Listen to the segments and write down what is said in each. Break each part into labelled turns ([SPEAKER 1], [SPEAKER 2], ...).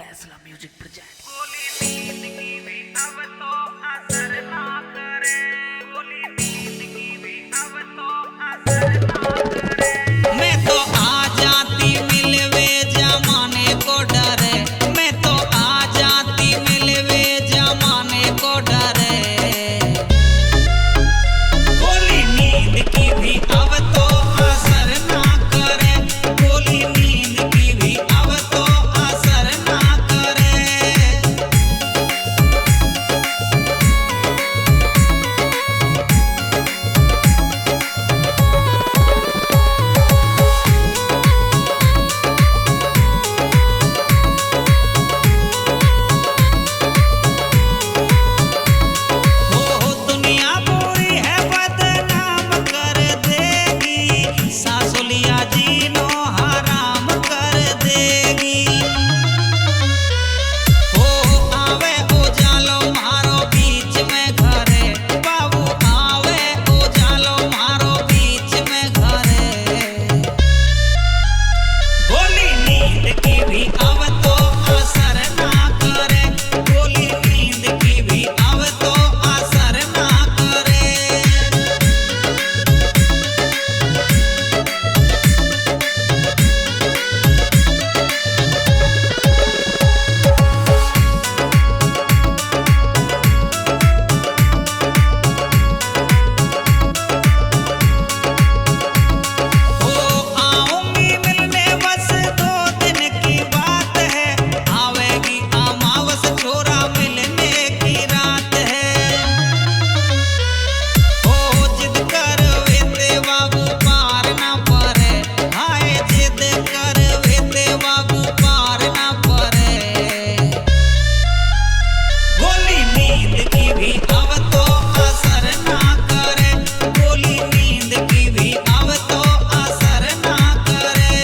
[SPEAKER 1] फैसला music project.
[SPEAKER 2] गोली नींद की भी अब तो असर ना करे, गोली नींद की भी अब तो असर ना करे।
[SPEAKER 1] मैं तो आ जाती मिलवे जमाने को डरे, मैं तो आ जाती मिलवे जमाने को डरे। गोली नींद की भी अब तो असर ना करे, गोली नींद की भी अब तो असर ना करे। दुनिया पूरी है बदनाम कर देगी, सासुलिया जीनो हराम कर देगी। हो आवे उजालो मारो बीच में घरे, बाबू आवे उजालो मारो बीच में घरे। गोली नींद की भी अब तो असर ना करे, गोली नींद की भी अब तो असर ना करे। आऊंगी मिलने बस 2 दिन की बात है, आवेगी अमावस छोरा मिलने की रात है। जिद कर वेते बाबू पार ना परे, हाय जिद कर वेते बाबू पार ना परे। गोली नींद की भी अब तो असर ना करे, गोली नींद की भी अब तो असर ना करे।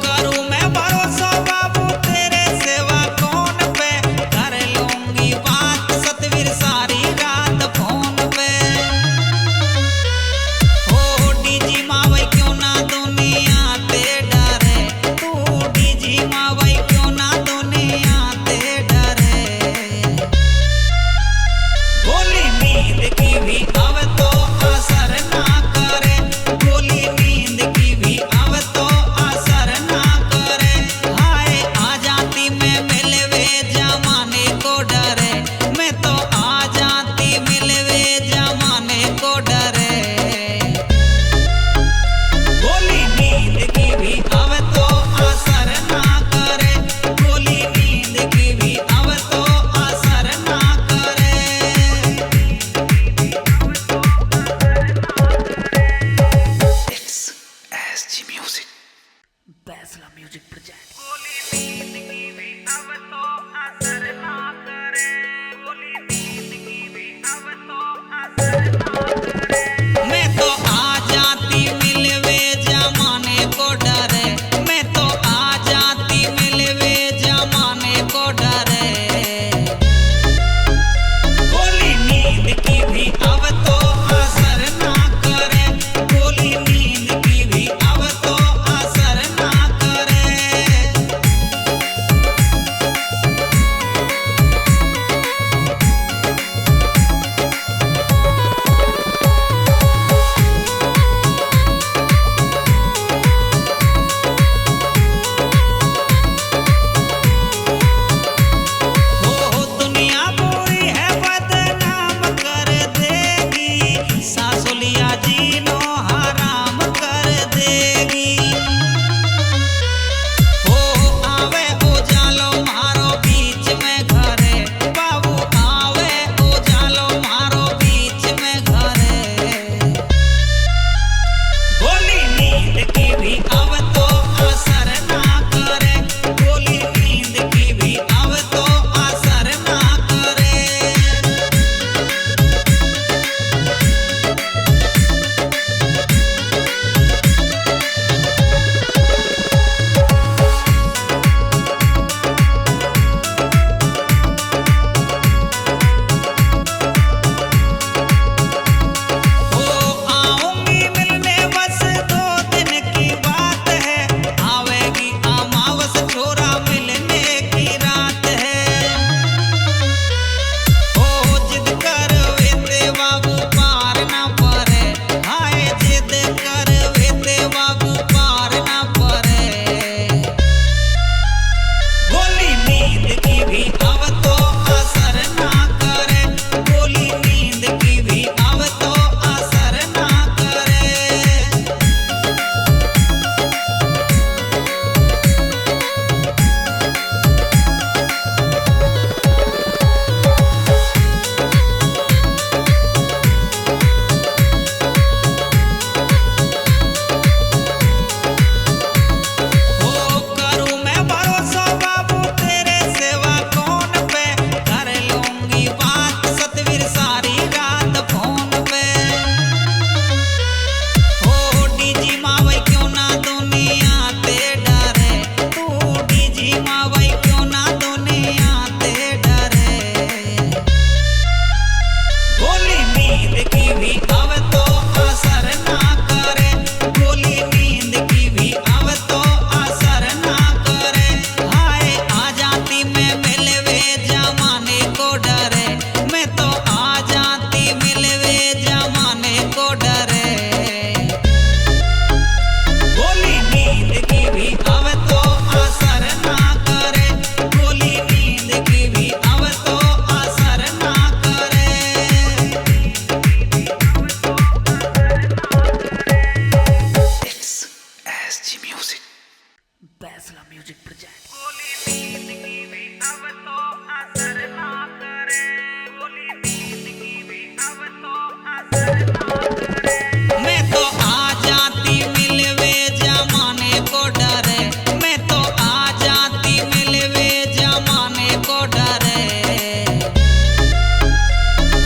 [SPEAKER 1] करूं मैं भरोसा बाबू तेरे सेवा कौन पे, कर लूंगी बात सतवीर सारी रात फोन पे। डीजी मावई क्यों ना दुनिया ते डरे, तू डीजी मावई क्यों ना दुनिया ते डरे। गोली नींद की भी अब तो असर ना करे, गोली नींद की भी अब तो असर ना करे। हाय आ जाती मैं मिलवे जमाने को डरे, मैं तो आ जाती मिलवे जमाने को डरे। गोली नींद की भी अब तो असर ना करे, गोली नींद की भी अब तो असर ना करे। SG म्यूजिक फैसला म्यूजिक प्रोजेक्ट।
[SPEAKER 2] गोली नींद की भी अब तो असर ना करे, गोली नींद की भी अब तो असर ना करे।
[SPEAKER 1] मैं तो आ जाती मिलवे जमाने को डरे, मैं तो आ जाती मिलवे जमाने को डरे। गोली नींद की भी अब तो असर ना करे, गोली नींद की भी अब तो असर ना करे।
[SPEAKER 3] Bainsla music present.
[SPEAKER 2] गोली नींद की भी अब तो असर ना करे, गोली नींद की भी अब तो असर ना करे।
[SPEAKER 1] मैं तो आ जाती मिलवे जमाने को डरे, मैं तो आ जाती मिलवे जमाने को डरे।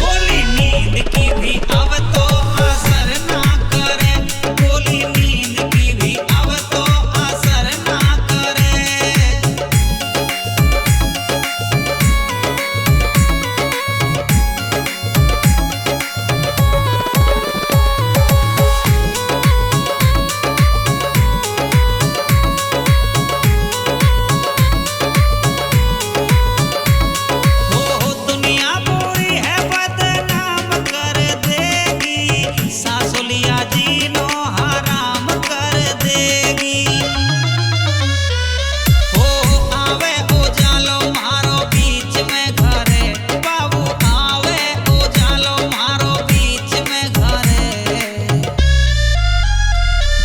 [SPEAKER 1] गोली नींद की भी अब तो असर ना करे, गोली नींद की भी अब तो असर ना करे। हो दुनिया पूरी है बदनाम कर देगी, सासुलिया जीनो हराम कर देगी। हो आवे उजालो मारो बीच में घरे, बाबू आवे उजालो मारो बीच में घरे।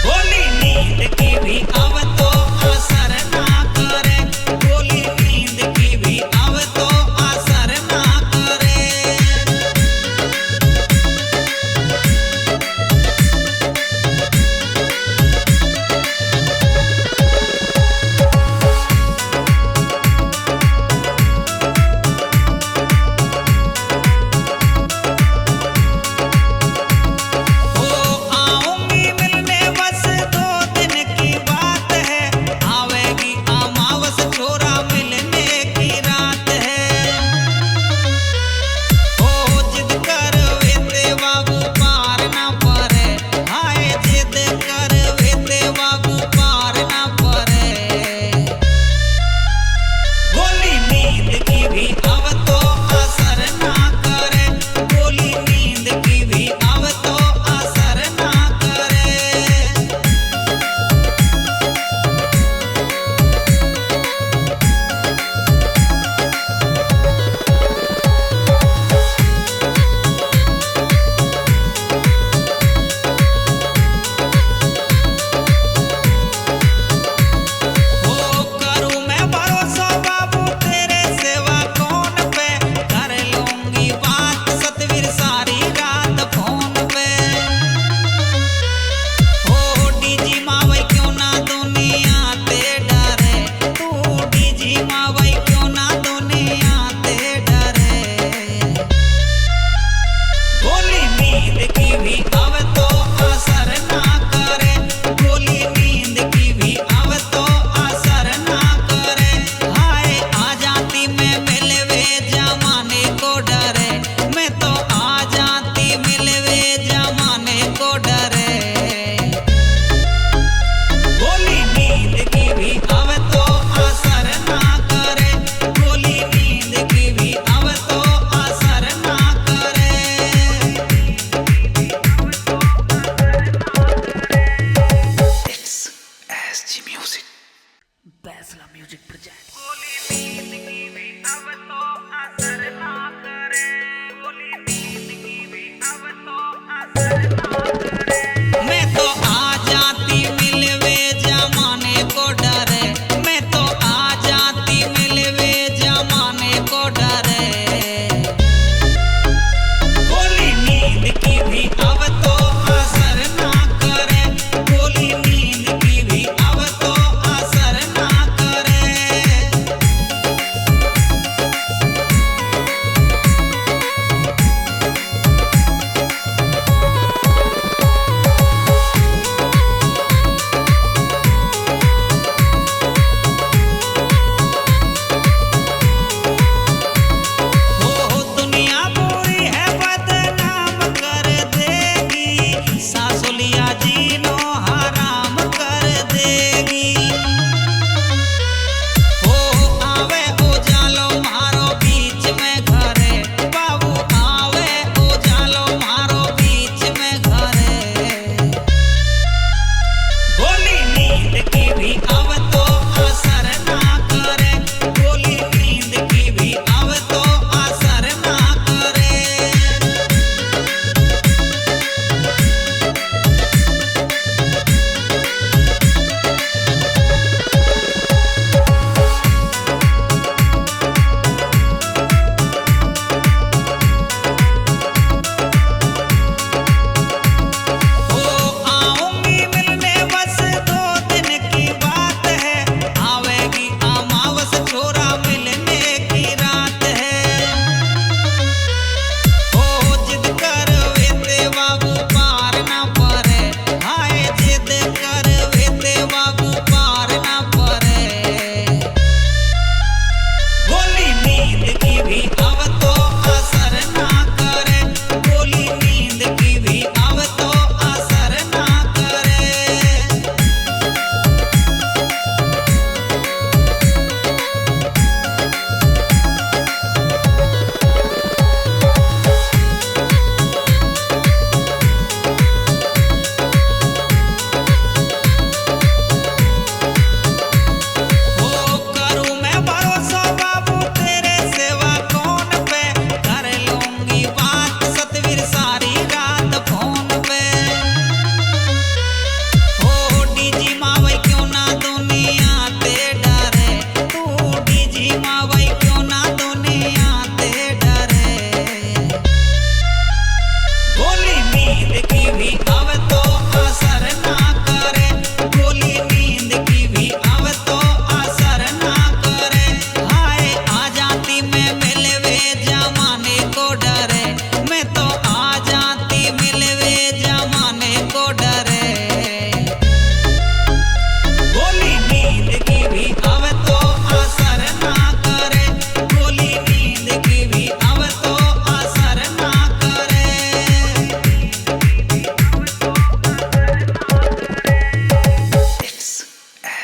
[SPEAKER 1] गोली नींद की भी अब तो असर ना करे, गोली नींद की भी अब तो असर ना करे। हो आऊंगी मिलने बस 2 दिन की बात है, आवेगी अमावस छोरा मिलने की रात है। हो जिद कर वेते बाबू पार ना परे, हाय जिद कर वेते बाबू पार ना परे। गोली नींद की भी अब तो असर ना करे, गोली नींद की भी अब तो असर ना करे। हो करूं मैं भरोसा बाबू तेरे सेवा कौन पे, कर लूंगी बात सतवीर सारी रात फोन पे। हो डीजी मावई क्यों ना दुनिया ते डरे, तू डीजी मावई क्यों ना दुनिया ते डरे। गोली नींद की भी अब तो असर ना करे, गोली नींद की भी अब तो असर ना करे। हाय आ जाती मैं मिलवे जमाने को डरे, मैं तो आ जाती मिलवे जमाने को डरे। गोली नींद की भी अब तो असर ना करे, गोली नींद की भी अब तो असर ना करे।
[SPEAKER 3] SG music Bainsla music present.
[SPEAKER 2] गोली नींद की भी अब तो असर ना करे, गोली नींद की भी अब तो असर ना करे।
[SPEAKER 1] मैं तो आ जाती मिलवे जमाने को डरे, मैं तो आ जाती मिलवे जमाने को डरे। गोली नींद की भी अब तो असर ना करे, गोली नींद की भी अब तो असर ना करे।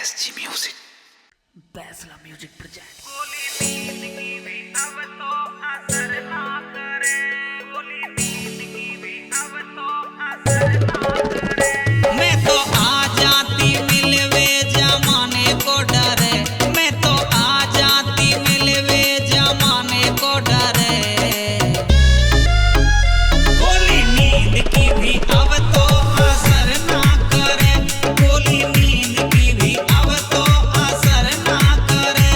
[SPEAKER 3] SG Music. Basla Music Project.
[SPEAKER 2] गोली नींद की भी अब तो असर ना करे, गोली नींद की भी अब तो असर ना करे।
[SPEAKER 1] मैं तो आ जाती मिलवे जमाने को डरे, मैं तो आ जाती मिलवे जमाने को डरे। गोली नींद की भी अब तो असर ना करे, गोली नींद की भी अब तो असर ना करे।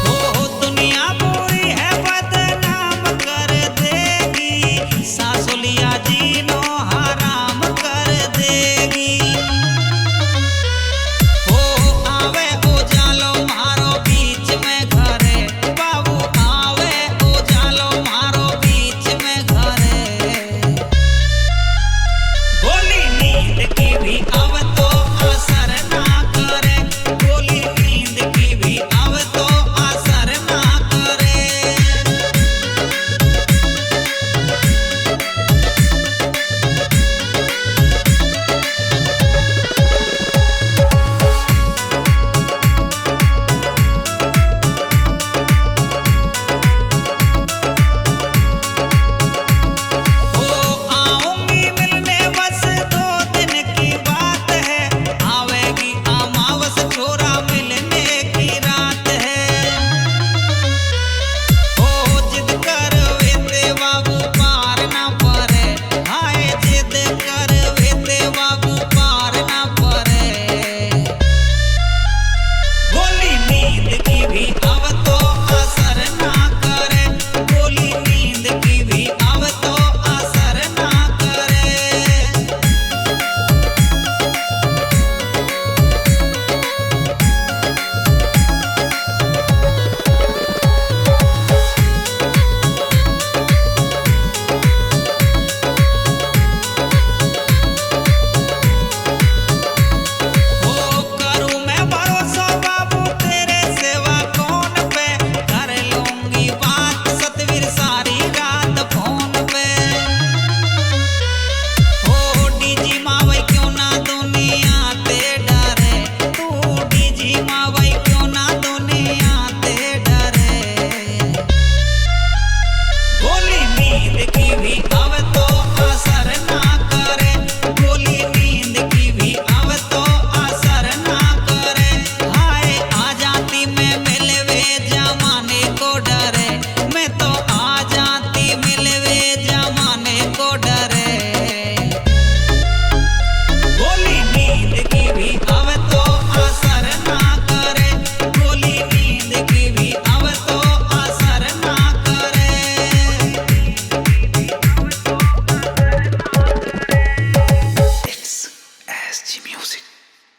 [SPEAKER 1] हो दुनिया पूरी है बदनाम कर देगी, सासुलिया जीनो हराम कर देगी। हो आवे उजालो मारो बीच में घरे, बाबू आवे उजालो मारो बीच में घरे। गोली नींद की भी